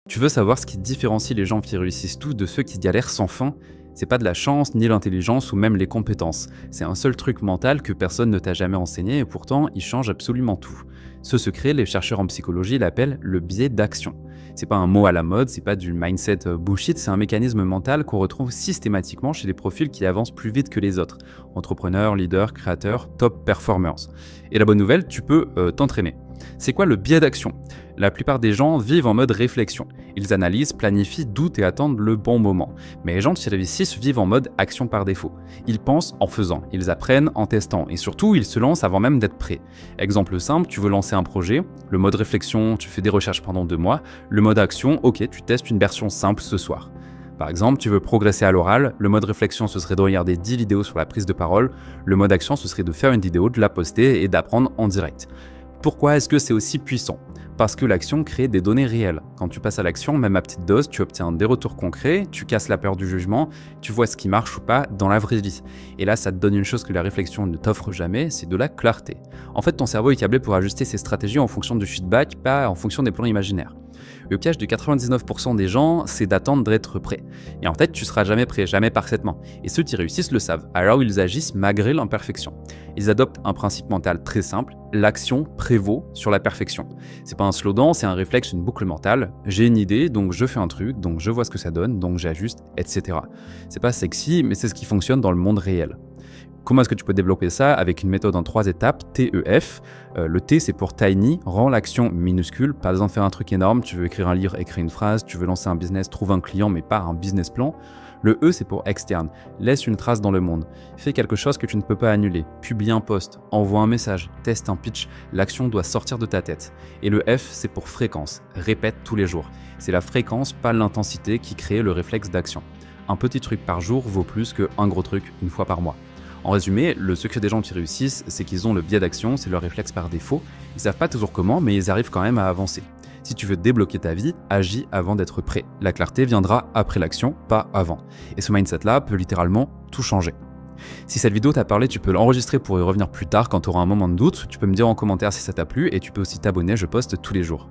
Tu veux savoir ce qui différencie les gens qui réussissent tout de ceux qui galèrent sans fin? C'est pas de la chance, ni l'intelligence ou même les compétences. C'est un seul truc mental que personne ne t'a jamais enseigné et pourtant il change absolument tout. Ce secret, les chercheurs en psychologie l'appellent le biais d'action. C'est pas un mot à la mode, c'est pas du mindset bullshit, c'est un mécanisme mental qu'on retrouve systématiquement chez des profils qui avancent plus vite que les autres. Entrepreneurs, leaders, créateurs, top performers. Et la bonne nouvelle, tu peux t'entraîner. C'est quoi le biais d'action? La plupart des gens vivent en mode réflexion. Ils analysent, planifient, doutent et attendent le bon moment. Mais les gens qui réussissent vivent en mode action par défaut. Ils pensent en faisant, ils apprennent en testant et surtout ils se lancent avant même d'être prêts. Exemple simple, tu veux lancer un projet, le mode réflexion, tu fais des recherches pendant 2 mois, le mode action, ok, tu testes une version simple ce soir. Par exemple, tu veux progresser à l'oral, le mode réflexion ce serait de regarder 10 vidéos sur la prise de parole, le mode action ce serait de faire une vidéo, de la poster et d'apprendre en direct. Pourquoi est-ce que c'est aussi puissant? Parce que l'action crée des données réelles. Quand tu passes à l'action, même à petite dose, tu obtiens des retours concrets, tu casses la peur du jugement, tu vois ce qui marche ou pas dans la vraie vie. Et là, ça te donne une chose que la réflexion ne t'offre jamais, c'est de la clarté. En fait, ton cerveau est câblé pour ajuster ses stratégies en fonction du feedback, pas en fonction des plans imaginaires. Le piège de 99% des gens, c'est d'attendre d'être prêt. Et en fait, tu seras jamais prêt, jamais parfaitement. Et ceux qui réussissent le savent, alors ils agissent malgré l'imperfection. Ils adoptent un principe mental très simple, l'action prévaut sur la perfection. C'est pas un slogan, c'est un réflexe, une boucle mentale. J'ai une idée, donc je fais un truc, donc je vois ce que ça donne, donc j'ajuste, etc. C'est pas sexy, mais c'est ce qui fonctionne dans le monde réel. Comment est-ce que tu peux développer ça? Avec une méthode en 3 étapes, TEF. Le T, c'est pour tiny, rends l'action minuscule. Pas besoin de faire un truc énorme, tu veux écrire un livre, écrire une phrase, tu veux lancer un business, trouve un client, mais pas un business plan. Le E, c'est pour externe, laisse une trace dans le monde. Fais quelque chose que tu ne peux pas annuler. Publie un post, envoie un message, teste un pitch. L'action doit sortir de ta tête. Et le F, c'est pour fréquence, répète tous les jours. C'est la fréquence, pas l'intensité, qui crée le réflexe d'action. Un petit truc par jour vaut plus qu'un gros truc une fois par mois. En résumé, le secret des gens qui réussissent, c'est qu'ils ont le biais d'action, c'est leur réflexe par défaut. Ils savent pas toujours comment, mais ils arrivent quand même à avancer. Si tu veux débloquer ta vie, agis avant d'être prêt. La clarté viendra après l'action, pas avant. Et ce mindset-là peut littéralement tout changer. Si cette vidéo t'a parlé, tu peux l'enregistrer pour y revenir plus tard quand tu auras un moment de doute. Tu peux me dire en commentaire si ça t'a plu et tu peux aussi t'abonner, je poste tous les jours.